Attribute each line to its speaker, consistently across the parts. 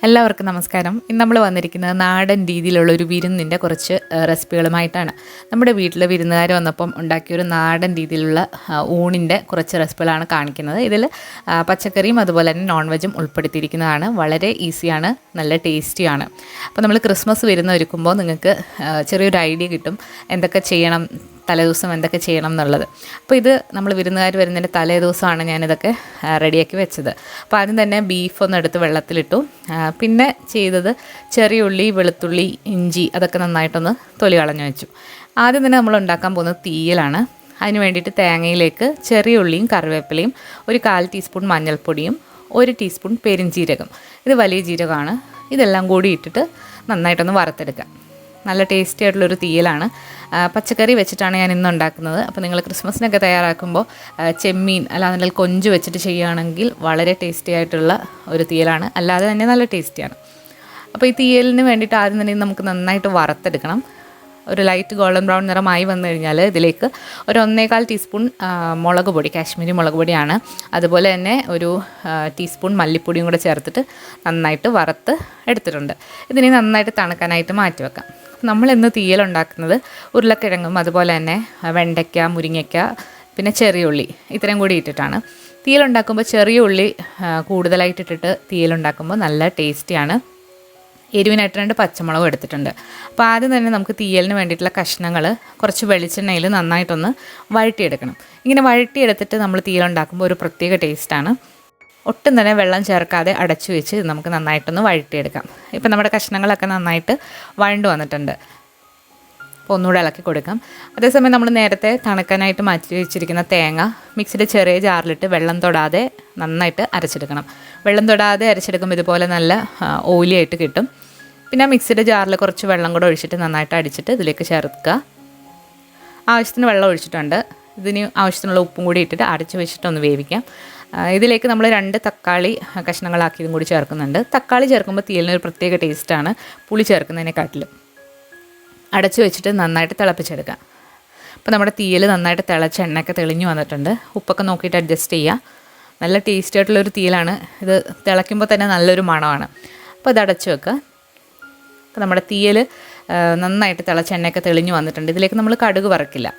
Speaker 1: എല്ലാവർക്കും നമസ്കാരം. ഇന്ന് നമ്മൾ വന്നിരിക്കുന്നത് നാടൻ രീതിയിലുള്ള ഒരു വിരുന്നിൻ്റെ കുറച്ച് റെസിപ്പികളുമായിട്ടാണ്. നമ്മുടെ വീട്ടിൽ വിരുന്നുകാർ വന്നപ്പം ഉണ്ടാക്കിയൊരു നാടൻ രീതിയിലുള്ള ഊണിൻ്റെ കുറച്ച് റെസിപ്പികളാണ് കാണിക്കുന്നത്. ഇതിൽ പച്ചക്കറിയും അതുപോലെ തന്നെ നോൺ വെജും ഉൾപ്പെടുത്തിയിരിക്കുന്നതാണ്. വളരെ ഈസിയാണ്, നല്ല ടേസ്റ്റിയാണ്. അപ്പോൾ നമ്മൾ ക്രിസ്മസ് വിരുന്ന് ഒരുക്കുമ്പോൾ നിങ്ങൾക്ക് ചെറിയൊരു ഐഡിയ കിട്ടും എന്തൊക്കെ ചെയ്യണം, തലേദിവസം എന്തൊക്കെ ചെയ്യണം എന്നുള്ളത്. അപ്പോൾ ഇത് നമ്മൾ വിരുന്നുകാർ വരുന്നതിൻ്റെ തലേദിവസമാണ് ഞാനിതൊക്കെ റെഡിയാക്കി വെച്ചത്. അപ്പോൾ ആദ്യം തന്നെ ബീഫ് ഒന്ന് എടുത്ത് വെള്ളത്തിലിട്ടു. പിന്നെ ചെയ്തത് ചെറിയ ഉള്ളി, വെളുത്തുള്ളി, ഇഞ്ചി അതൊക്കെ നന്നായിട്ടൊന്ന് തൊലി കളഞ്ഞു വെച്ചു. ആദ്യം തന്നെ നമ്മൾ ഉണ്ടാക്കാൻ പോകുന്നത് തീയലാണ്. അതിന് വേണ്ടിയിട്ട് തേങ്ങയിലേക്ക് ചെറിയ ഉള്ളിയും കറിവേപ്പിലയും, ഒരു 1/4 ടീസ്പൂൺ മഞ്ഞൾപ്പൊടിയും, 1 ടീസ്പൂൺ പെരുംജീരകം, ഇത് വലിയ ജീരകമാണ്, ഇതെല്ലാം കൂടി ഇട്ടിട്ട് നന്നായിട്ടൊന്ന് വറുത്തെടുക്കാം. നല്ല ടേസ്റ്റി ആയിട്ടുള്ളൊരു തീയലാണ്. പച്ചക്കറി വെച്ചിട്ടാണ് ഞാൻ ഇന്ന് ഉണ്ടാക്കുന്നത്. അപ്പോൾ നിങ്ങൾ ക്രിസ്മസിനൊക്കെ തയ്യാറാക്കുമ്പോൾ ചെമ്മീൻ അല്ലാന്നുണ്ടെങ്കിൽ കൊഞ്ച് വെച്ചിട്ട് ചെയ്യുകയാണെങ്കിൽ വളരെ ടേസ്റ്റി ആയിട്ടുള്ള ഒരു തീയലാണ്. അല്ലാതെ തന്നെ നല്ല ടേസ്റ്റിയാണ്. അപ്പോൾ ഈ തീയലിന് വേണ്ടിയിട്ട് ആദ്യം തന്നെ നമുക്ക് നന്നായിട്ട് വറുത്തെടുക്കണം. ഒരു ലൈറ്റ് ഗോൾഡൻ ബ്രൗൺ നിറമായി വന്നു കഴിഞ്ഞാൽ ഇതിലേക്ക് ഒരു 1/4 ടീസ്പൂൺ മുളക് പൊടി, കാശ്മീരി മുളക് പൊടിയാണ്, അതുപോലെ തന്നെ ഒരു ടീസ്പൂൺ മല്ലിപ്പൊടിയും കൂടെ ചേർത്തിട്ട് നന്നായിട്ട് വറുത്ത് എടുത്തിട്ടുണ്ട്. ഇതിനെ നന്നായിട്ട് തണുക്കാനായിട്ട് മാറ്റി വെക്കാം. നമ്മളിന്ന് തീയലുണ്ടാക്കുന്നത് ഉരുളക്കിഴങ്ങും അതുപോലെ തന്നെ വെണ്ടയ്ക്ക, മുരിങ്ങയ്ക്ക, പിന്നെ ചെറിയ ഉള്ളി ഇത്രയും കൂടി ഇട്ടിട്ടാണ്. തീയലുണ്ടാക്കുമ്പോൾ ചെറിയ ഉള്ളി കൂടുതലായിട്ടിട്ടിട്ട് തീയലുണ്ടാക്കുമ്പോൾ നല്ല ടേസ്റ്റിയാണ്. എരിവിനായിട്ട് 2 പച്ചമുളകും എടുത്തിട്ടുണ്ട്. അപ്പോൾ ആദ്യം തന്നെ നമുക്ക് തീയലിന് വേണ്ടിയിട്ടുള്ള കഷ്ണങ്ങൾ കുറച്ച് വെളിച്ചെണ്ണയിൽ നന്നായിട്ടൊന്ന് വഴറ്റിയെടുക്കണം. ഇങ്ങനെ വഴറ്റിയെടുത്തിട്ട് നമ്മൾ തീയലുണ്ടാക്കുമ്പോൾ ഒരു പ്രത്യേക ടേസ്റ്റാണ്. ഒട്ടും തന്നെ വെള്ളം ചേർക്കാതെ അടച്ചു വെച്ച് നമുക്ക് നന്നായിട്ടൊന്ന് വഴറ്റിയെടുക്കാം. ഇപ്പം നമ്മുടെ കഷ്ണങ്ങളൊക്കെ നന്നായിട്ട് വഴണ്ട് വന്നിട്ടുണ്ട്. അപ്പോൾ ഒന്നുകൂടെ ഇളക്കി കൊടുക്കാം. അതേസമയം നമ്മൾ നേരത്തെ തണുക്കാനായിട്ട് മാറ്റി വെച്ചിരിക്കുന്ന തേങ്ങ മിക്സിയുടെ ചെറിയ ജാറിലിട്ട് വെള്ളം തൊടാതെ നന്നായിട്ട് അരച്ചെടുക്കണം. വെള്ളം തൊടാതെ അരച്ചെടുക്കുമ്പോൾ ഇതുപോലെ നല്ല ഓയിലിയായിട്ട് കിട്ടും. പിന്നെ മിക്സിയുടെ ജാറിൽ കുറച്ച് വെള്ളം കൂടെ ഒഴിച്ചിട്ട് നന്നായിട്ട് അടിച്ചിട്ട് ഇതിലേക്ക് ചേർക്കുക. ആവശ്യത്തിന് വെള്ളം ഒഴിച്ചിട്ടുണ്ട്. ഇതിന് ആവശ്യത്തിനുള്ള ഉപ്പും കൂടി ഇട്ടിട്ട് അടച്ച് വെച്ചിട്ട് ഒന്ന് വേവിക്കാം. ഇതിലേക്ക് നമ്മൾ 2 തക്കാളി കഷ്ണങ്ങളാക്കിയതും കൂടി ചേർക്കുന്നുണ്ട്. തക്കാളി ചേർക്കുമ്പോൾ തീയലിന് ഒരു പ്രത്യേക ടേസ്റ്റാണ് പുളി ചേർക്കുന്നതിനെക്കാട്ടിലും. അടച്ച് വെച്ചിട്ട് നന്നായിട്ട് തിളപ്പിച്ചെടുക്കാം. അപ്പോൾ നമ്മുടെ തീയൽ നന്നായിട്ട് തിളച്ച് എണ്ണയൊക്കെ തെളിഞ്ഞു വന്നിട്ടുണ്ട്. ഉപ്പൊക്കെ നോക്കിയിട്ട് അഡ്ജസ്റ്റ് ചെയ്യുക. നല്ല ടേസ്റ്റി ആയിട്ടുള്ളൊരു തീയലാണ്. ഇത് തിളയ്ക്കുമ്പോൾ തന്നെ നല്ലൊരു മണമാണ്. അപ്പോൾ ഇത് അടച്ച് വെക്കുക. അപ്പോൾ നമ്മുടെ തീയൽ നന്നായിട്ട് തിളച്ച് എണ്ണയൊക്കെ തെളിഞ്ഞു വന്നിട്ടുണ്ട്. ഇതിലേക്ക് നമ്മൾ കടുക് വറക്കില്ല.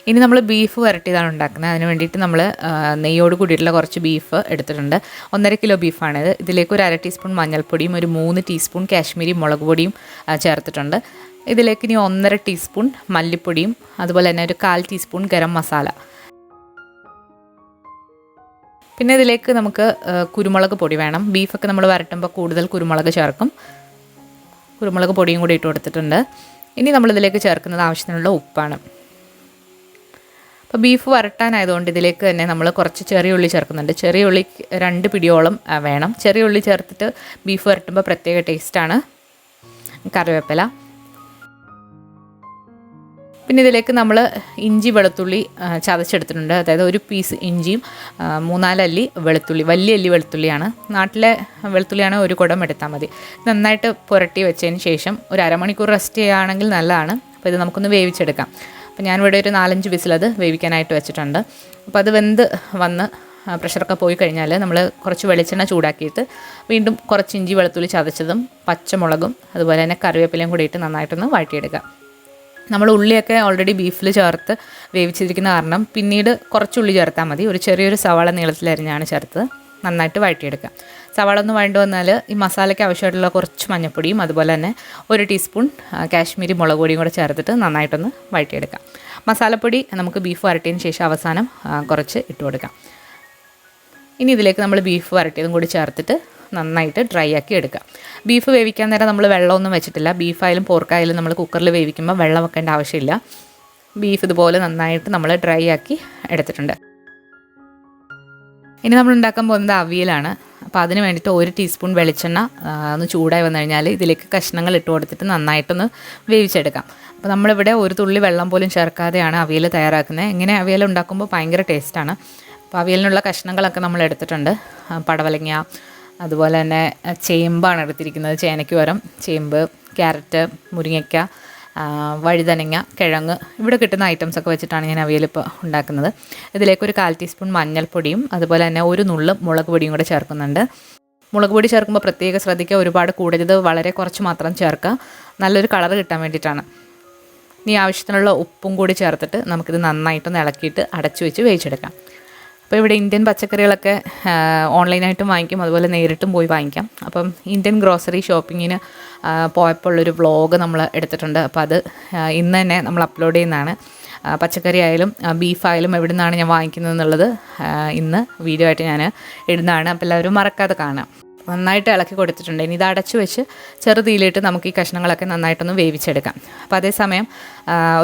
Speaker 1: ഇനി നമ്മൾ ബീഫ് വരട്ടിയതാണ് ഉണ്ടാക്കുന്നത്. അതിന് വേണ്ടിയിട്ട് നമ്മൾ നെയ്യോട് കൂടിയിട്ടുള്ള കുറച്ച് ബീഫ് എടുത്തിട്ടുണ്ട്. 1.5 കിലോ ബീഫാണിത്. ഇതിലേക്ക് ഒരു 1/2 ടീസ്പൂൺ മഞ്ഞൾപ്പൊടിയും ഒരു 3 ടീസ്പൂൺ കാശ്മീരി മുളക് പൊടിയും ചേർത്തിട്ടുണ്ട്. ഇതിലേക്ക് ഇനി 1.5 ടീസ്പൂൺ മല്ലിപ്പൊടിയും അതുപോലെ തന്നെ ഒരു 1/4 ടീസ്പൂൺ ഗരം മസാല. പിന്നെ ഇതിലേക്ക് നമുക്ക് കുരുമുളക് പൊടി വേണം. ബീഫൊക്കെ നമ്മൾ വരട്ടുമ്പോൾ കൂടുതൽ കുരുമുളക് ചേർക്കും. കുരുമുളക് പൊടിയും കൂടി ഇട്ട് കൊടുത്തിട്ടുണ്ട്. ഇനി നമ്മളിതിലേക്ക് ചേർക്കുന്നത് ആവശ്യത്തിനുള്ള ഉപ്പാണ്. അപ്പോൾ ബീഫ് വരട്ടാനായതുകൊണ്ട് ഇതിലേക്ക് തന്നെ നമ്മൾ കുറച്ച് ചെറിയ ഉള്ളി ചേർക്കുന്നുണ്ട്. ചെറിയ ഉള്ളി 2 പിടിയോളം വേണം. ചെറിയ ഉള്ളി ചേർത്തിട്ട് ബീഫ് വരട്ടുമ്പോൾ പ്രത്യേക ടേസ്റ്റാണ്. കറിവേപ്പില, പിന്നെ ഇതിലേക്ക് നമ്മൾ ഇഞ്ചി വെളുത്തുള്ളി ചതച്ചെടുത്തിട്ടുണ്ട്. അതായത് ഒരു പീസ് ഇഞ്ചിയും 3-4 അല്ലി വെളുത്തുള്ളി, വലിയ അല്ലി വെളുത്തുള്ളിയാണ്. നാട്ടിലെ വെളുത്തുള്ളിയാണ്, ഒരു കുടം എടുത്താൽ മതി. നന്നായിട്ട് പുരട്ടി വെച്ചതിന് ശേഷം ഒരു അരമണിക്കൂർ റെസ്റ്റ് ചെയ്യുകയാണെങ്കിൽ നല്ലതാണ്. അപ്പോൾ ഇത് നമുക്കൊന്ന് വേവിച്ചെടുക്കാം. അപ്പോൾ ഞാനിവിടെ ഒരു 4-5 വിസിലത് വേവിക്കാനായിട്ട് വെച്ചിട്ടുണ്ട്. അപ്പോൾ അത് വെന്ത് വന്ന് പ്രഷറൊക്കെ പോയി കഴിഞ്ഞാൽ നമ്മൾ കുറച്ച് വെളിച്ചെണ്ണ ചൂടാക്കിയിട്ട് വീണ്ടും കുറച്ച് ഇഞ്ചി വെളുത്തുള്ളി ചതച്ചതും പച്ചമുളകും അതുപോലെ തന്നെ കറിവേപ്പിലയും കൂടി ഇട്ട് നന്നായിട്ടൊന്ന് വഴറ്റിയെടുക്കാം. നമ്മൾ ഉള്ളിയൊക്കെ ഓൾറെഡി ബീഫിൽ ചേർത്ത് വേവിച്ചിരിക്കുന്ന കാരണം പിന്നീട് കുറച്ച് ഉള്ളി ചേർത്താൽ മതി. ഒരു ചെറിയൊരു സവാള നീളത്തിലരിഞ്ഞാണ് ചേർത്തത്. നന്നായിട്ട് വഴറ്റിയെടുക്കാം. സവാള ഒന്ന് വഴണ്ട് വന്നാൽ ഈ മസാലയ്ക്ക് ആവശ്യമായിട്ടുള്ള കുറച്ച് മഞ്ഞൾപ്പൊടിയും അതുപോലെ തന്നെ 1 ടീസ്പൂൺ കാശ്മീരി മുളക് പൊടിയും കൂടെ ചേർത്തിട്ട് നന്നായിട്ടൊന്ന് വഴറ്റിയെടുക്കാം. മസാലപ്പൊടി നമുക്ക് ബീഫ് വരട്ടിയതിന് ശേഷം അവസാനം കുറച്ച് ഇട്ട് കൊടുക്കാം. ഇനി ഇതിലേക്ക് നമ്മൾ ബീഫ് വരട്ടിയതും കൂടി ചേർത്തിട്ട് നന്നായിട്ട് ഡ്രൈ ആക്കി എടുക്കാം. ബീഫ് വേവിക്കാൻ നേരം നമ്മൾ വെള്ളമൊന്നും വെച്ചിട്ടില്ല. ബീഫായാലും പോർക്കായാലും നമ്മൾ കുക്കറിൽ വേവിക്കുമ്പോൾ വെള്ളം വെക്കേണ്ട ആവശ്യമില്ല. ബീഫ് ഇതുപോലെ നന്നായിട്ട് നമ്മൾ ഡ്രൈ ആക്കി എടുത്തിട്ടുണ്ട്. ഇനി നമ്മൾ ഉണ്ടാക്കാൻ പോകുന്നത് അവിയലാണ്. അപ്പോൾ അതിന് വേണ്ടിയിട്ട് 1 ടീസ്പൂൺ വെളിച്ചെണ്ണ ഒന്ന് ചൂടായി വന്നു കഴിഞ്ഞാൽ ഇതിലേക്ക് കഷ്ണങ്ങൾ ഇട്ട് കൊടുത്തിട്ട് നന്നായിട്ടൊന്ന് വേവിച്ചെടുക്കാം. അപ്പോൾ നമ്മളിവിടെ ഒരു തുള്ളി വെള്ളം പോലും ചേർക്കാതെയാണ് അവിയൽ തയ്യാറാക്കുന്നത്. ഇങ്ങനെ അവിയൽ ഉണ്ടാക്കുമ്പോൾ ഭയങ്കര ടേസ്റ്റാണ്. അപ്പോൾ അവിയലിനുള്ള കഷ്ണങ്ങളൊക്കെ നമ്മൾ എടുത്തിട്ടുണ്ട്. പടവലങ്ങ, അതുപോലെ തന്നെ ചേമ്പാണ് എടുത്തിരിക്കുന്നത്. ചേനയ്ക്ക് പകരം ചേമ്പ്, ക്യാരറ്റ്, മുരിങ്ങയ്ക്ക, വഴുതനങ്ങ, കിഴങ്ങ്, ഇവിടെ കിട്ടുന്ന ഐറ്റംസൊക്കെ വെച്ചിട്ടാണ് ഞാൻ അവിയലിപ്പോൾ ഉണ്ടാക്കുന്നത്. ഇതിലേക്ക് ഒരു 1/4 ടീസ്പൂൺ മഞ്ഞൾപ്പൊടിയും അതുപോലെ തന്നെ ഒരു നുള്ള് മുളക് പൊടിയും കൂടെ ചേർക്കുന്നുണ്ട്. മുളക് പൊടി ചേർക്കുമ്പോൾ പ്രത്യേകം ശ്രദ്ധിക്കുക, ഒരുപാട് കൂടരുത്, വളരെ കുറച്ച് മാത്രം ചേർക്കുക, നല്ലൊരു കളർ കിട്ടാൻ വേണ്ടിയിട്ടാണ്. ഇനി ആവശ്യത്തിനുള്ള ഉപ്പും കൂടി ചേർത്തിട്ട് നമുക്കിത് നന്നായിട്ടൊന്ന് ഇളക്കിയിട്ട് അടച്ചു വെച്ച് വേവിച്ചെടുക്കാം. അപ്പോൾ ഇവിടെ ഇന്ത്യൻ പച്ചക്കറികളൊക്കെ ഓൺലൈനായിട്ടും വാങ്ങിക്കും, അതുപോലെ നേരിട്ടും പോയി വാങ്ങിക്കാം. അപ്പം ഇന്ത്യൻ ഗ്രോസറി ഷോപ്പിങ്ങിന് പോയപ്പോൾ ഉള്ളൊരു വ്ളോഗ് നമ്മൾ എടുത്തിട്ടുണ്ട്. അപ്പോൾ അത് ഇന്ന് തന്നെ നമ്മൾ അപ്ലോഡ് ചെയ്യുന്നതാണ്. പച്ചക്കറി ആയാലും ബീഫായാലും എവിടെ നിന്നാണ് ഞാൻ വാങ്ങിക്കുന്നത് എന്നുള്ളത് ഇന്ന് വീഡിയോ ആയിട്ട് ഞാൻ ഇടുന്നതാണ്. അപ്പോൾ എല്ലാവരും മറക്കാതെ കാണാം. നന്നായിട്ട് ഇളക്കി കൊടുത്തിട്ടുണ്ട്. ഇനി ഇത് അടച്ചു വെച്ച് ചെറുതീയിലിട്ട് നമുക്ക് ഈ കഷ്ണങ്ങളൊക്കെ നന്നായിട്ടൊന്ന് വേവിച്ചെടുക്കാം. അപ്പോൾ അതേസമയം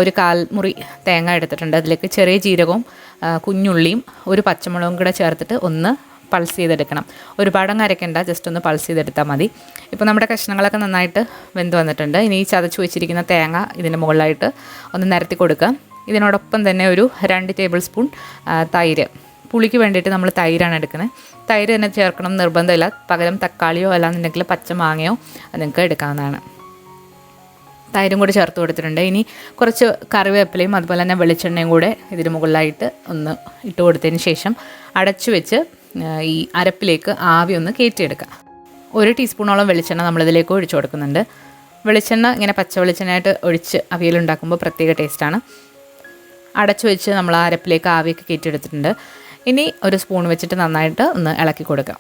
Speaker 1: ഒരു 1/4 മുറി തേങ്ങ എടുത്തിട്ടുണ്ട്. അതിലേക്ക് ചെറിയ ജീരകവും കുഞ്ഞുള്ളിയും ഒരു പച്ചമുളകും കൂടെ ചേർത്തിട്ട് ഒന്ന് പൾസ് ചെയ്തെടുക്കണം. ഒരുപാടങ്ങ് അരയ്ക്കേണ്ട, ജസ്റ്റ് ഒന്ന് പൾസ് ചെയ്തെടുത്താൽ മതി. ഇപ്പോൾ നമ്മുടെ കഷ്ണങ്ങളൊക്കെ നന്നായിട്ട് വെന്ത് വന്നിട്ടുണ്ട്. ഇനി ഈ ചതച്ച് വെച്ചിരിക്കുന്ന തേങ്ങ ഇതിൻ്റെ മുകളിലായിട്ട് ഒന്ന് നിരത്തി കൊടുക്കുക. ഇതിനോടൊപ്പം തന്നെ ഒരു 2 ടേബിൾ സ്പൂൺ തൈര്, പുളിക്ക് വേണ്ടിയിട്ട് നമ്മൾ തൈരാണ് എടുക്കുന്നത്. തൈര് തന്നെ ചേർക്കണം നിർബന്ധമില്ല, പകരം തക്കാളിയോ അല്ലാന്നുണ്ടെങ്കിൽ പച്ചമാങ്ങയോ നിങ്ങൾക്ക് എടുക്കാവുന്നതാണ്. തൈരും കൂടി ചേർത്ത് കൊടുത്തിട്ടുണ്ട്. ഇനി കുറച്ച് കറിവേപ്പിലയും അതുപോലെ തന്നെ വെളിച്ചെണ്ണയും കൂടെ ഇതിന് മുകളിലായിട്ട് ഒന്ന് ഇട്ട് കൊടുത്തതിന് ശേഷം അടച്ചു വെച്ച് ഈ അരപ്പിലേക്ക് ആവി ഒന്ന് കയറ്റിയെടുക്കുക. 1 ടീസ്പൂണോളം വെളിച്ചെണ്ണ നമ്മളിതിലേക്ക് ഒഴിച്ചു കൊടുക്കുന്നുണ്ട്. വെളിച്ചെണ്ണ ഇങ്ങനെ പച്ച വെളിച്ചെണ്ണയായിട്ട് ഒഴിച്ച് അവിയലുണ്ടാക്കുമ്പോൾ പ്രത്യേക ടേസ്റ്റാണ്. അടച്ചു വെച്ച് നമ്മൾ ആ അരപ്പിലേക്ക് ആവിയൊക്കെ കയറ്റിയെടുത്തിട്ടുണ്ട്. ഇനി ഒരു സ്പൂൺ വെച്ചിട്ട് നന്നായിട്ട് ഒന്ന് ഇളക്കി കൊടുക്കാം.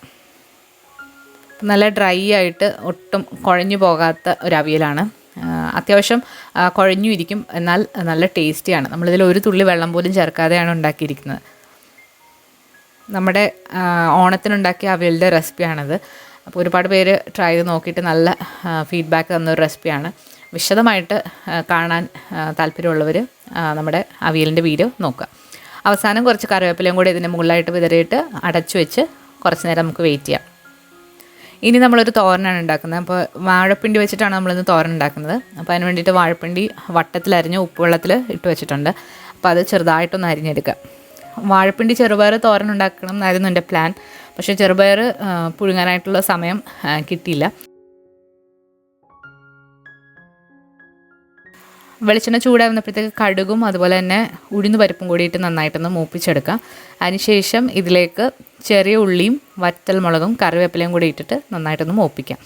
Speaker 1: നല്ല ഡ്രൈ ആയിട്ട് ഒട്ടും കുഴഞ്ഞു പോകാത്ത ഒരു അവിയലാണ്. അത്യാവശ്യം കുഴഞ്ഞു ഇരിക്കും, എന്നാൽ നല്ല ടേസ്റ്റിയാണ്. നമ്മളിതിൽ ഒരു തുള്ളി വെള്ളം പോലും ചേർക്കാതെയാണ് ഉണ്ടാക്കിയിരിക്കുന്നത്. നമ്മുടെ ഓണത്തിനുണ്ടാക്കിയ അവിയലിൻ്റെ റെസിപ്പിയാണിത്. അപ്പോൾ ഒരുപാട് പേര് ട്രൈ ചെയ്ത് നോക്കിയിട്ട് നല്ല ഫീഡ്ബാക്ക് തന്നൊരു റെസിപ്പിയാണ്. വിശദമായിട്ട് കാണാൻ താല്പര്യമുള്ളവർ നമ്മുടെ അവിയലിൻ്റെ വീഡിയോ നോക്കുക. അവസാനം കുറച്ച് കറിവേപ്പിലയും കൂടി ഇതിൻ്റെ മുകളിലായിട്ട് വിതറിയിട്ട് അടച്ചു വെച്ച് കുറച്ച് നേരം നമുക്ക് വെയിറ്റ് ചെയ്യാം. ഇനി നമ്മളൊരു തോരനാണ് ഉണ്ടാക്കുന്നത്. അപ്പോൾ വാഴപ്പിണ്ടി വെച്ചിട്ടാണ് നമ്മളിന്ന് തോരൻ ഉണ്ടാക്കുന്നത്. അപ്പോൾ അതിന് വേണ്ടിയിട്ട് വാഴപ്പിണ്ടി വട്ടത്തിലരിഞ്ഞ് ഉപ്പുവെള്ളത്തിൽ ഇട്ട് വെച്ചിട്ടുണ്ട്. അപ്പോൾ അത് ചെറുതായിട്ടൊന്ന് അരിഞ്ഞെടുക്കുക. വാഴപ്പിണ്ടി ചെറുപയർ തോരൻ ഉണ്ടാക്കണം എന്നായിരുന്നു എൻ്റെ പ്ലാൻ. പക്ഷേ ചെറുപയർ പുഴുങ്ങാനായിട്ടുള്ള സമയം കിട്ടിയില്ല. വെളിച്ചെണ്ണ ചൂടാവുന്നപ്പോഴത്തേക്ക് കടുകും അതുപോലെ തന്നെ ഉഴുന്ന് പരിപ്പും കൂടിയിട്ട് നന്നായിട്ടൊന്ന് മൂപ്പിച്ചെടുക്കാം. അതിനുശേഷം ഇതിലേക്ക് ചെറിയ ഉള്ളിയും വറ്റൽ മുളകും കറിവേപ്പിലയും കൂടി ഇട്ടിട്ട് നന്നായിട്ടൊന്ന് മൂപ്പിക്കാം.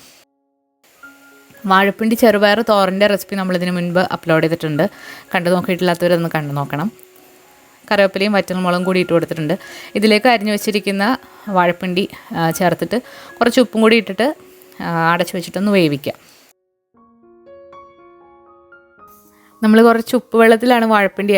Speaker 1: വാഴപ്പിണ്ടി ചെറുപയർ തോരൻ്റെ റെസിപ്പി നമ്മളിതിന് മുൻപ് അപ്ലോഡ് ചെയ്തിട്ടുണ്ട്. കണ്ടു നോക്കിയിട്ടില്ലാത്തവരൊന്ന് കണ്ടു നോക്കണം. കറിവേപ്പിലയും വറ്റൽ മുളകും കൂടി ഇട്ട് കൊടുത്തിട്ടുണ്ട്. ഇതിലേക്ക് അരിഞ്ഞു വെച്ചിരിക്കുന്ന വാഴപ്പിണ്ടി ചേർത്തിട്ട് കുറച്ച് ഉപ്പും കൂടി ഇട്ടിട്ട് അടച്ചു വെച്ചിട്ടൊന്ന് വേവിക്കാം. നമ്മൾ കുറച്ച് ഉപ്പ് വെള്ളത്തിലാണ് വാഴപ്പിണ്ടി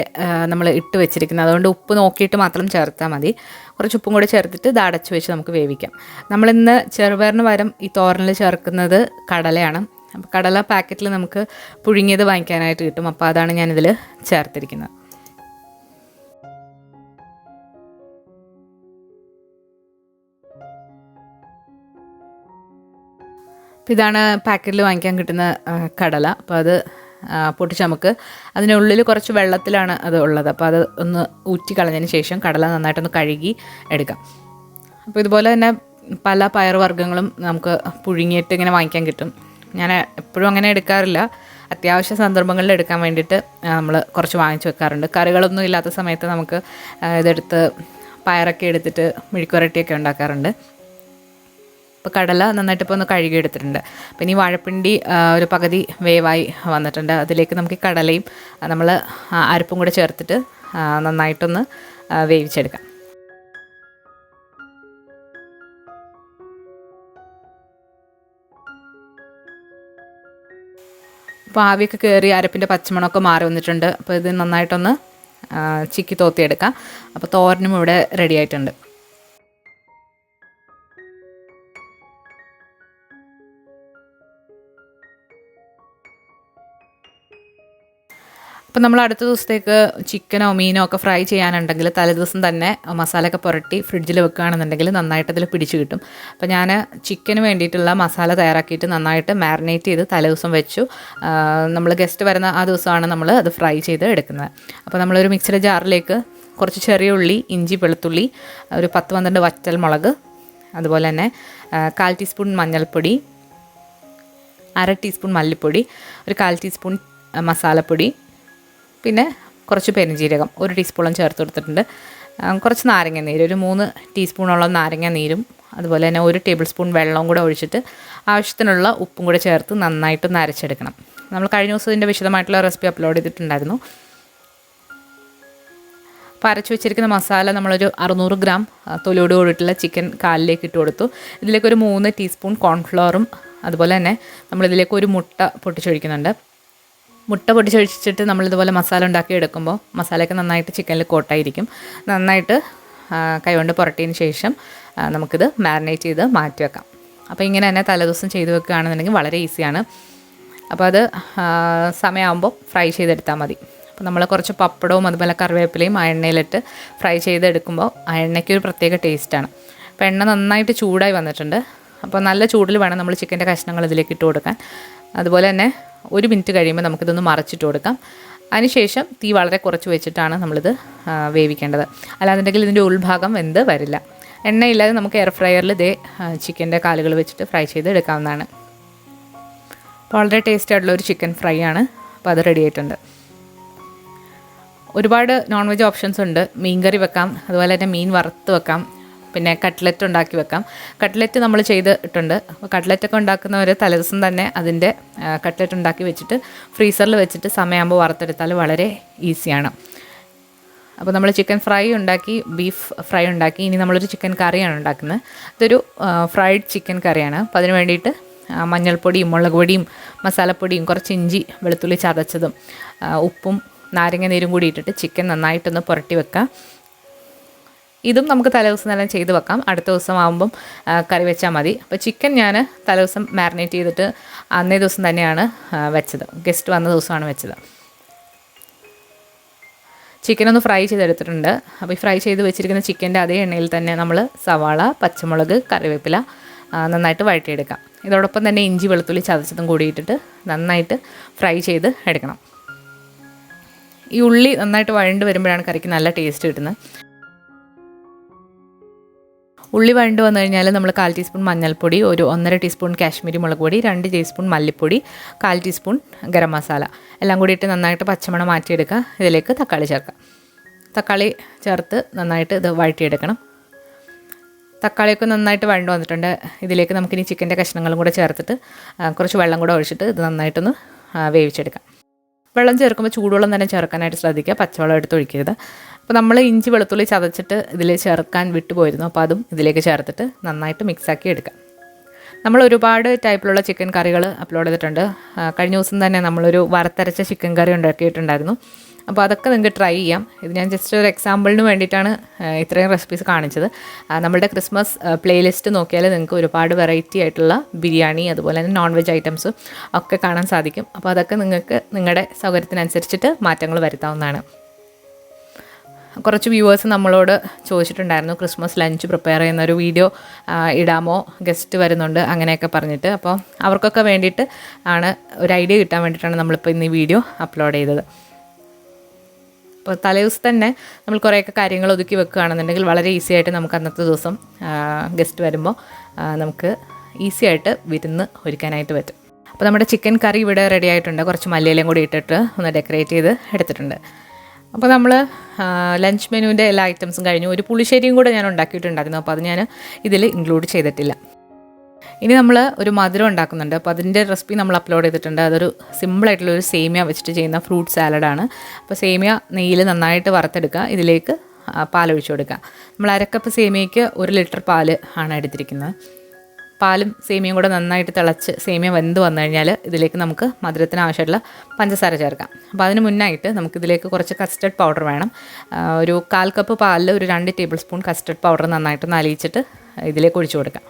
Speaker 1: നമ്മൾ ഇട്ട് വെച്ചിരിക്കുന്നത്. അതുകൊണ്ട് ഉപ്പ് നോക്കിയിട്ട് മാത്രം ചേർത്താൽ മതി. കുറച്ച് ഉപ്പും കൂടി ചേർത്തിട്ട് ഇത് അടച്ചു വെച്ച് നമുക്ക് വേവിക്കാം. നമ്മളിന്ന് ചെറുപയറിന് പകരം ഈ തോരനിൽ ചേർക്കുന്നത് കടലയാണ്. അപ്പോൾ കടല പാക്കറ്റിൽ നമുക്ക് പുഴുങ്ങിയത് വാങ്ങിക്കാനായിട്ട് കിട്ടും. അപ്പോൾ അതാണ് ഞാനിതിൽ ചേർത്തിരിക്കുന്നത്. അപ്പോൾ ഇതാണ് പാക്കറ്റിൽ വാങ്ങിക്കാൻ കിട്ടുന്ന കടല. അപ്പോൾ അത് പൊട്ടിച്ച് നമുക്ക് അതിനുള്ളിൽ കുറച്ച് വെള്ളത്തിലാണ് അത് ഉള്ളത്. അപ്പോൾ അത് ഒന്ന് ഊറ്റി കളഞ്ഞതിന് ശേഷം കടല നന്നായിട്ടൊന്ന് കഴുകി എടുക്കാം. അപ്പോൾ ഇതുപോലെ തന്നെ പല പയറുവർഗ്ഗങ്ങളും നമുക്ക് പുഴുങ്ങിയിട്ട് ഇങ്ങനെ വാങ്ങിക്കാൻ കിട്ടും. ഞാൻ എപ്പോഴും അങ്ങനെ എടുക്കാറില്ല. അത്യാവശ്യ സന്ദർഭങ്ങളിൽ എടുക്കാൻ വേണ്ടിയിട്ട് നമ്മൾ കുറച്ച് വാങ്ങിച്ച് വെക്കാറുണ്ട്. കറികളൊന്നും ഇല്ലാത്ത സമയത്ത് നമുക്ക് ഇതെടുത്ത് പയറൊക്കെ എടുത്തിട്ട് മെഴുക്കുവരട്ടിയൊക്കെ ഉണ്ടാക്കാറുണ്ട്. അപ്പോൾ കടല നന്നായിട്ട് ഇപ്പോൾ ഒന്ന് കഴുകിയെടുത്തിട്ടുണ്ട്. അപ്പോൾ ഇനി വാഴപ്പിണ്ടി ഒരു പകുതി വേവായി വന്നിട്ടുണ്ട്. അതിലേക്ക് നമുക്ക് ഈ കടലയും നമ്മൾ അരപ്പും കൂടെ ചേർത്തിട്ട് നന്നായിട്ടൊന്ന് വേവിച്ചെടുക്കാം. അപ്പോൾ ആവിയൊക്കെ കയറി അരപ്പിൻ്റെ പച്ചമണമൊക്കെ മാറി വന്നിട്ടുണ്ട്. അപ്പോൾ ഇത് നന്നായിട്ടൊന്ന് ചിക്കി തോത്തിയെടുക്കാം. അപ്പോൾ തോരനും ഇവിടെ റെഡി ആയിട്ടുണ്ട്. അപ്പോൾ നമ്മൾ അടുത്ത ദിവസത്തേക്ക് ചിക്കനോ മീനോ ഒക്കെ ഫ്രൈ ചെയ്യാനുണ്ടെങ്കിൽ തലേദിവസം തന്നെ മസാലയൊക്കെ പുരട്ടി ഫ്രിഡ്ജിൽ വെക്കുകയാണെന്നുണ്ടെങ്കിൽ നന്നായിട്ട് അതിൽ പിടിച്ച് കിട്ടും. അപ്പോൾ ഞാൻ ചിക്കന് വേണ്ടിയിട്ടുള്ള മസാല തയ്യാറാക്കിയിട്ട് നന്നായിട്ട് മാരിനേറ്റ് ചെയ്ത് തലേദിവസം വെച്ചു. നമ്മൾ ഗസ്റ്റ് വരുന്ന ആ ദിവസമാണ് നമ്മൾ അത് ഫ്രൈ ചെയ്ത് എടുക്കുന്നത്. അപ്പോൾ നമ്മളൊരു മിക്സിയുടെ ജാറിലേക്ക് കുറച്ച് ചെറിയ ഉള്ളി, ഇഞ്ചി, വെളുത്തുള്ളി, ഒരു 10-12 വറ്റൽ മുളക്, അതുപോലെ തന്നെ 1/4 ടീസ്പൂൺ മഞ്ഞൾപ്പൊടി, 1/2 ടീസ്പൂൺ മല്ലിപ്പൊടി, ഒരു 1/4 ടീസ്പൂൺ മസാലപ്പൊടി, പിന്നെ കുറച്ച് പെരുംജീരകം 1 ടീസ്പൂണും ചേർത്ത് കൊടുത്തിട്ടുണ്ട്. കുറച്ച് നാരങ്ങ നീര്, ഒരു 3 ടീസ്പൂണോളം നാരങ്ങ നീരും അതുപോലെ തന്നെ 1 ടേബിൾ സ്പൂൺ വെള്ളവും കൂടെ ഒഴിച്ചിട്ട് ആവശ്യത്തിനുള്ള ഉപ്പും കൂടെ ചേർത്ത് നന്നായിട്ടൊന്ന് അരച്ചെടുക്കണം. നമ്മൾ കഴിഞ്ഞ ദിവസം ഇതിൻ്റെ വിശദമായിട്ടുള്ള റെസിപ്പി അപ്ലോഡ് ചെയ്തിട്ടുണ്ടായിരുന്നു. അപ്പോൾ അരച്ച് വെച്ചിരിക്കുന്ന മസാല നമ്മളൊരു 600 ഗ്രാം തൊലിയോട് കൂടിയിട്ടുള്ള ചിക്കൻ കാലിലേക്ക് ഇട്ട് കൊടുത്തു. ഇതിലേക്കൊരു 3 ടീസ്പൂൺ കോൺഫ്ലവറും അതുപോലെ തന്നെ നമ്മളിതിലേക്ക് ഒരു മുട്ട പൊട്ടിച്ചൊഴിക്കുന്നുണ്ട്. മുട്ട പൊട്ടിച്ചൊഴിച്ചിട്ട് നമ്മളിതുപോലെ മസാല ഉണ്ടാക്കി എടുക്കുമ്പോൾ മസാലയൊക്കെ നന്നായിട്ട് ചിക്കനിൽ കോട്ടായിരിക്കും. നന്നായിട്ട് കൈകൊണ്ട് പുരട്ടിയതിന് ശേഷം നമുക്കിത് മാരിനേറ്റ് ചെയ്ത് മാറ്റി വെക്കാം. അപ്പോൾ ഇങ്ങനെ തന്നെ തലേദിവസം ചെയ്ത് വെക്കുകയാണെന്നുണ്ടെങ്കിൽ വളരെ ഈസിയാണ്. അപ്പോൾ അത് സമയമാകുമ്പോൾ ഫ്രൈ ചെയ്തെടുത്താൽ മതി. അപ്പോൾ നമ്മൾ കുറച്ച് പപ്പടവും അതുപോലെ കറിവേപ്പിലയും ആ എണ്ണയിലിട്ട് ഫ്രൈ ചെയ്തെടുക്കുമ്പോൾ ആ എണ്ണയ്ക്ക് ഒരു പ്രത്യേക ടേസ്റ്റാണ്. അപ്പോൾ എണ്ണ നന്നായിട്ട് ചൂടായി വന്നിട്ടുണ്ട്. അപ്പോൾ നല്ല ചൂടിൽ വേണം നമ്മൾ ചിക്കൻ്റെ കഷ്ണങ്ങൾ ഇതിലേക്ക് ഇട്ട് കൊടുക്കാൻ. അതുപോലെ തന്നെ 1 മിനിറ്റ് കഴിയുമ്പോൾ നമുക്കിതൊന്ന് മറച്ചിട്ട് കൊടുക്കാം. അതിനുശേഷം തീ വളരെ കുറച്ച് വെച്ചിട്ടാണ് നമ്മളിത് വേവിക്കേണ്ടത്. അല്ലാന്നുണ്ടെങ്കിൽ ഇതിൻ്റെ ഉൾഭാഗം വെന്ത് വരില്ല. എണ്ണയില്ലാതെ നമുക്ക് എയർ ഫ്രയറിൽ ഇതേ ചിക്കൻ്റെ കാലുകൾ വെച്ചിട്ട് ഫ്രൈ ചെയ്ത് എടുക്കാവുന്നതാണ്. അപ്പോൾ വളരെ ടേസ്റ്റി ആയിട്ടുള്ള ഒരു ചിക്കൻ ഫ്രൈ ആണ്. അപ്പോൾ അത് റെഡി ആയിട്ടുണ്ട്. ഒരുപാട് നോൺ വെജ് ഓപ്ഷൻസ് ഉണ്ട്. മീൻ കറി വെക്കാം, അതുപോലെ തന്നെ മീൻ വറുത്ത് വെക്കാം, പിന്നെ കട്ട്ലറ്റ് ഉണ്ടാക്കി വെക്കാം. കട്ട്ലറ്റ് നമ്മൾ ചെയ്തിട്ടുണ്ട്. അപ്പോൾ കട്ട്ലറ്റൊക്കെ ഉണ്ടാക്കുന്നവർ തലേദിവസം തന്നെ അതിൻ്റെ കട്ട്ലറ്റ് ഉണ്ടാക്കി വെച്ചിട്ട് ഫ്രീസറിൽ വെച്ചിട്ട് സമയമാകുമ്പോൾ വറുത്തെടുത്താൽ വളരെ ഈസിയാണ്. അപ്പോൾ നമ്മൾ ചിക്കൻ ഫ്രൈ ഉണ്ടാക്കി, ബീഫ് ഫ്രൈ ഉണ്ടാക്കി. ഇനി നമ്മളൊരു ചിക്കൻ കറിയാണ് ഉണ്ടാക്കുന്നത്. ഇതൊരു ഫ്രൈഡ് ചിക്കൻ കറിയാണ്. അപ്പോൾ അതിന് വേണ്ടിയിട്ട് മഞ്ഞൾപ്പൊടിയും മുളക് പൊടിയും മസാലപ്പൊടിയും കുറച്ച് ഇഞ്ചി വെളുത്തുള്ളി ചതച്ചതും ഉപ്പും നാരങ്ങ നീരും കൂടി ഇട്ടിട്ട് ചിക്കൻ നന്നായിട്ടൊന്ന് പുരട്ടി വെക്കാം. ഇതും നമുക്ക് തലേദിവസം തന്നെ ചെയ്ത് വെക്കാം. അടുത്ത ദിവസം ആകുമ്പം കറി വെച്ചാൽ മതി. അപ്പോൾ ചിക്കൻ ഞാൻ തലേദിവസം മാരിനേറ്റ് ചെയ്തിട്ട് അന്നേ ദിവസം തന്നെയാണ് വെച്ചത്. ഗസ്റ്റ് വന്ന ദിവസമാണ് വെച്ചത്. ചിക്കൻ ഒന്ന് ഫ്രൈ ചെയ്തെടുത്തിട്ടുണ്ട്. അപ്പോൾ ഈ ഫ്രൈ ചെയ്ത് വെച്ചിരിക്കുന്ന ചിക്കൻ്റെ അതേ എണ്ണയിൽ തന്നെ നമ്മൾ സവാള, പച്ചമുളക്, കറിവേപ്പില നന്നായിട്ട് വഴറ്റിയെടുക്കാം. ഇതോടൊപ്പം തന്നെ ഇഞ്ചി വെളുത്തുള്ളി ചതച്ചതും കൂടി ഇട്ടിട്ട് നന്നായിട്ട് ഫ്രൈ ചെയ്ത് എടുക്കണം. ഈ ഉള്ളി നന്നായിട്ട് വഴണ്ട് വരുമ്പോഴാണ് കറിക്ക് നല്ല ടേസ്റ്റ് കിട്ടുന്നത്. ഉള്ളി വഴണ്ട് വന്നു കഴിഞ്ഞാൽ നമ്മൾ 1/4 ടീസ്പൂൺ മഞ്ഞൾപ്പൊടി, ഒരു 1.5 ടീസ്പൂൺ കാശ്മീരി മുളക് പൊടി, 2 ടീസ്പൂൺ മല്ലിപ്പൊടി, 1/4 ടീസ്പൂൺ ഗരം മസാല എല്ലാം കൂടി ഇട്ട് നന്നായിട്ട് പച്ചമണം മാറ്റിയെടുക്കുക. ഇതിലേക്ക് തക്കാളി ചേർക്കാം. തക്കാളി ചേർത്ത് നന്നായിട്ട് ഇത് വഴറ്റിയെടുക്കണം. തക്കാളിയൊക്കെ നന്നായിട്ട് വഴണ്ട് വന്നിട്ടുണ്ട്. ഇതിലേക്ക് നമുക്കിനി ചിക്കൻ്റെ കഷ്ണങ്ങളും കൂടെ ചേർത്തിട്ട് കുറച്ച് വെള്ളം കൂടെ ഒഴിച്ചിട്ട് ഇത് നന്നായിട്ടൊന്ന് വേവിച്ചെടുക്കാം. വെള്ളം ചേർക്കുമ്പോൾ ചൂടുവെള്ളം തന്നെ ചേർക്കാനായിട്ട് ശ്രദ്ധിക്കുക. പച്ചവെള്ളം എടുത്ത് ഒഴിക്കരുത്. അപ്പോൾ നമ്മൾ ഇഞ്ചി വെളുത്തുള്ളി ചതച്ചിട്ട് ഇതിൽ ചേർക്കാൻ വിട്ടുപോയിരുന്നു. അപ്പോൾ അതും ഇതിലേക്ക് ചേർത്തിട്ട് നന്നായിട്ട് മിക്സാക്കി എടുക്കാം. നമ്മൾ ഒരുപാട് ടൈപ്പിലുള്ള ചിക്കൻ കറികൾ അപ്ലോഡ് ചെയ്തിട്ടുണ്ട്. കഴിഞ്ഞ ദിവസം തന്നെ നമ്മളൊരു വറുത്തരച്ച ചിക്കൻ കറി ഉണ്ടാക്കിയിട്ടുണ്ടായിരുന്നു. അപ്പോൾ അതൊക്കെ നിങ്ങൾക്ക് ട്രൈ ചെയ്യാം. ഇത് ഞാൻ ജസ്റ്റ് ഒരു എക്സാമ്പിളിന് വേണ്ടിയിട്ടാണ് ഇത്രയും റെസിപ്പീസ് കാണിച്ചത്. നമ്മളുടെ ക്രിസ്മസ് പ്ലേലിസ്റ്റ് നോക്കിയാൽ നിങ്ങൾക്ക് ഒരുപാട് വെറൈറ്റി ആയിട്ടുള്ള ബിരിയാണി അതുപോലെ തന്നെ നോൺ വെജ് ഐറ്റംസ് ഒക്കെ കാണാൻ സാധിക്കും. അപ്പോൾ അതൊക്കെ നിങ്ങൾക്ക് നിങ്ങളുടെ സൗകര്യത്തിനനുസരിച്ചിട്ട് മാറ്റങ്ങൾ വരുത്താവുന്നതാണ്. കുറച്ച് വ്യൂവേഴ്സ് നമ്മളോട് ചോദിച്ചിട്ടുണ്ടായിരുന്നു ക്രിസ്മസ് ലഞ്ച് പ്രിപ്പയർ ചെയ്യുന്ന ഒരു വീഡിയോ ഇടാമോ, ഗസ്റ്റ് വരുന്നുണ്ട് അങ്ങനെയൊക്കെ പറഞ്ഞിട്ട്. അപ്പോൾ അവർക്കൊക്കെ വേണ്ടിയിട്ട് ആണ് ഒരു ഐഡിയ കിട്ടാൻ വേണ്ടിയിട്ടാണ് നമ്മളിപ്പോൾ ഇന്ന് ഈ വീഡിയോ അപ്ലോഡ് ചെയ്തത്. അപ്പോൾ തലേദിവസം തന്നെ നമ്മൾ കുറേയൊക്കെ കാര്യങ്ങൾ ഒതുക്കി വെക്കുകയാണെന്നുണ്ടെങ്കിൽ വളരെ ഈസി ആയിട്ട് നമുക്ക് അന്നത്തെ ദിവസം ഗസ്റ്റ് വരുമ്പോൾ നമുക്ക് ഈസി ആയിട്ട് വിരുന്ന് ഒരുക്കാനായിട്ട് പറ്റും. അപ്പോൾ നമ്മുടെ ചിക്കൻ കറി ഇവിടെ റെഡി ആയിട്ടുണ്ട്. കുറച്ച് മല്ലിയിലയും കൂടി ഇട്ടിട്ട് ഒന്ന് ഡെക്കറേറ്റ് ചെയ്ത് എടുത്തിട്ടുണ്ട്. അപ്പോൾ നമ്മൾ ലഞ്ച് മെനുവിൻ്റെ എല്ലാ ഐറ്റംസും കഴിഞ്ഞു. ഒരു പുളിശ്ശേരിയും കൂടെ ഞാൻ ഉണ്ടാക്കിയിട്ടുണ്ടായിരുന്നു. അപ്പോൾ അത് ഞാൻ ഇതിൽ ഇൻക്ലൂഡ് ചെയ്തിട്ടില്ല. ഇനി നമ്മൾ ഒരു മധുരം ഉണ്ടാക്കുന്നുണ്ട്. അപ്പോൾ അതിൻ്റെ റെസിപ്പി നമ്മൾ അപ്ലോഡ് ചെയ്തിട്ടുണ്ട്. അതൊരു സിമ്പിളായിട്ടുള്ളൊരു സേമിയ വെച്ചിട്ട് ചെയ്യുന്ന ഫ്രൂട്ട് സാലഡാണ്. അപ്പോൾ സേമിയ നെയ്യിൽ നന്നായിട്ട് വറുത്തെടുക്കുക. ഇതിലേക്ക് പാലൊഴിച്ച് കൊടുക്കുക. നമ്മൾ അരക്കപ്പ് സേമിയയ്ക്ക് 1 ലിറ്റർ പാല് ആണ് എടുത്തിരിക്കുന്നത്. പാലും സേമിയയും കൂടെ നന്നായിട്ട് തിളച്ച് സേമിയ വെന്ത് വന്നു കഴിഞ്ഞാൽ ഇതിലേക്ക് നമുക്ക് മധുരത്തിന് ആവശ്യമായിട്ടുള്ള പഞ്ചസാര ചേർക്കാം. അപ്പോൾ അതിന് മുന്നായിട്ട് നമുക്കിതിലേക്ക് കുറച്ച് കസ്റ്റർഡ് പൗഡർ വേണം. ഒരു 1/4 കപ്പ് പാലിൽ ഒരു 2 ടേബിൾ സ്പൂൺ കസ്റ്റർഡ് പൗഡർ നന്നായിട്ട് നലിയിച്ചിട്ട് ഇതിലേക്ക് ഒഴിച്ചു കൊടുക്കാം.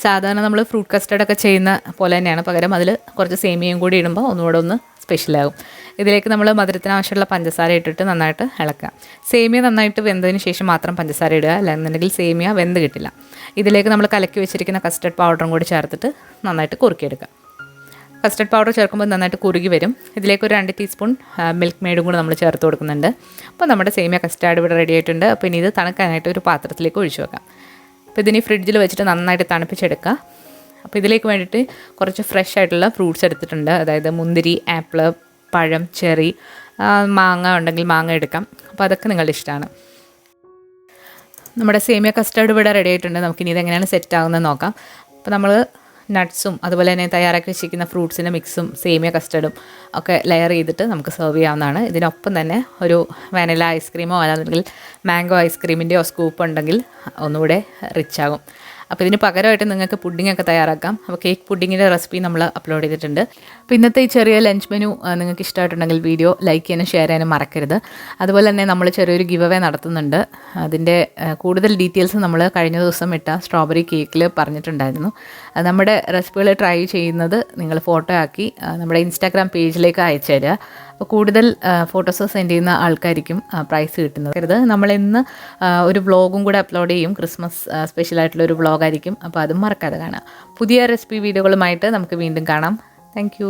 Speaker 1: സാധാരണ നമ്മൾ ഫ്രൂട്ട് കസ്റ്റർഡൊക്കെ ചെയ്യുന്ന പോലെ തന്നെയാണ്, പകരം അതിൽ കുറച്ച് സേമിയയും കൂടി ഇടുമ്പോൾ ഒന്നുകൂടെ ഒന്ന് സ്പെഷ്യലാകും. ഇതിലേക്ക് നമ്മൾ മധുരത്തിന് ആവശ്യമുള്ള പഞ്ചസാര ഇട്ടിട്ട് നന്നായിട്ട് ഇളക്കുക. സേമിയ നന്നായിട്ട് വെന്തതിന് ശേഷം മാത്രം പഞ്ചസാര ഇടുക, അല്ലെന്നുണ്ടെങ്കിൽ സേമിയ വെന്ത് കിട്ടില്ല. ഇതിലേക്ക് നമ്മൾ കലക്കി വെച്ചിരിക്കുന്ന കസ്റ്റർഡ് പൗഡറും കൂടി ചേർത്തിട്ട് നന്നായിട്ട് കുറുക്കിയെടുക്കുക. കസ്റ്റർഡ് പൗഡർ ചേർക്കുമ്പോൾ നന്നായിട്ട് കുറുകി വരും. ഇതിലേക്ക് ഒരു 2 ടീസ്പൂൺ മിൽക്ക് മെയ്ഡും കൂടി നമ്മൾ ചേർത്ത് കൊടുക്കുന്നുണ്ട്. അപ്പോൾ നമ്മുടെ സേമിയ കസ്റ്റാർഡ് ഇവിടെ റെഡി ആയിട്ടുണ്ട്. അപ്പോൾ ഇനി ഇത് തണുക്കാനായിട്ട് ഒരു പാത്രത്തിലേക്ക് ഒഴിച്ചു വെക്കാം. അപ്പോൾ ഇതിനി ഫ്രിഡ്ജിൽ വെച്ചിട്ട് നന്നായിട്ട് തണുപ്പിച്ചെടുക്കുക. അപ്പോൾ ഇതിലേക്ക് വേണ്ടിയിട്ട് കുറച്ച് ഫ്രഷ് ആയിട്ടുള്ള ഫ്രൂട്ട്സ് എടുത്തിട്ടുണ്ട്. അതായത് മുന്തിരി, ആപ്പിൾ, പഴം, ചെറി, മാങ്ങ ഉണ്ടെങ്കിൽ മാങ്ങ എടുക്കാം. അപ്പോൾ അതൊക്കെ നിങ്ങളുടെ ഇഷ്ടമാണ്. നമ്മുടെ സേമിയ കസ്റ്റർഡ് ഇവിടെ റെഡി ആയിട്ടുണ്ട്. നമുക്കിനി ഇതെങ്ങനെയാണ് സെറ്റ് ആകുന്നത് നോക്കാം. അപ്പോൾ നമ്മൾ നട്ട്സും അതുപോലെ തന്നെ തയ്യാറാക്കി വെച്ചിരിക്കുന്ന ഫ്രൂട്ട്സിൻ്റെ മിക്സും സേമിയ കസ്റ്റർഡും ഒക്കെ ലെയർ ചെയ്തിട്ട് നമുക്ക് സെർവ് ചെയ്യാവുന്നതാണ്. ഇതിനൊപ്പം തന്നെ ഒരു വാനില ഐസ്ക്രീമോ അല്ലെങ്കിൽ മാംഗോ ഐസ്ക്രീമിൻ്റെയോ സ്കൂപ്പ് ഉണ്ടെങ്കിൽ ഒന്നുകൂടെ റിച്ച് ആകും. അപ്പോൾ ഇതിന് പകരമായിട്ട് നിങ്ങൾക്ക് പുഡിങ്ങൊക്കെ തയ്യാറാക്കാം. അപ്പോൾ കേക്ക് പുഡിങ്ങിൻ്റെ റെസിപ്പി നമ്മൾ അപ്ലോഡ് ചെയ്തിട്ടുണ്ട്. അപ്പോൾ ഇന്നത്തെ ഈ ചെറിയ ലഞ്ച് മെനു നിങ്ങൾക്ക് ഇഷ്ടമായിട്ടുണ്ടെങ്കിൽ വീഡിയോ ലൈക്ക് ചെയ്യാനും ഷെയർ ചെയ്യാനും മറക്കരുത്. അതുപോലെ തന്നെ നമ്മൾ ചെറിയൊരു ഗിവ് അവേ നടത്തുന്നുണ്ട്. അതിൻ്റെ കൂടുതൽ ഡീറ്റെയിൽസ് നമ്മൾ കഴിഞ്ഞ ദിവസം ഇട്ട സ്ട്രോബെറി കേക്കിൽ പറഞ്ഞിട്ടുണ്ടായിരുന്നു. അത് നമ്മുടെ റെസിപ്പികൾ ട്രൈ ചെയ്യുന്നത് നിങ്ങൾ ഫോട്ടോ ആക്കി നമ്മുടെ ഇൻസ്റ്റാഗ്രാം പേജിലേക്ക് അയച്ചു തരിക. അപ്പോൾ കൂടുതൽ ഫോട്ടോസ് സെൻഡ് ചെയ്യുന്ന ആൾക്കാർക്കും പ്രൈസ് കിട്ടുന്നത്. നമ്മളിന്ന് ഒരു വ്ളോഗും കൂടെ അപ്ലോഡ് ചെയ്യും. ക്രിസ്മസ് സ്പെഷ്യലായിട്ടുള്ളൊരു വ്ളോഗായിരിക്കും. അപ്പോൾ അതും മറക്കാതെ കാണാം. പുതിയ റെസിപ്പി വീഡിയോകളുമായിട്ട് നമുക്ക് വീണ്ടും കാണാം. താങ്ക്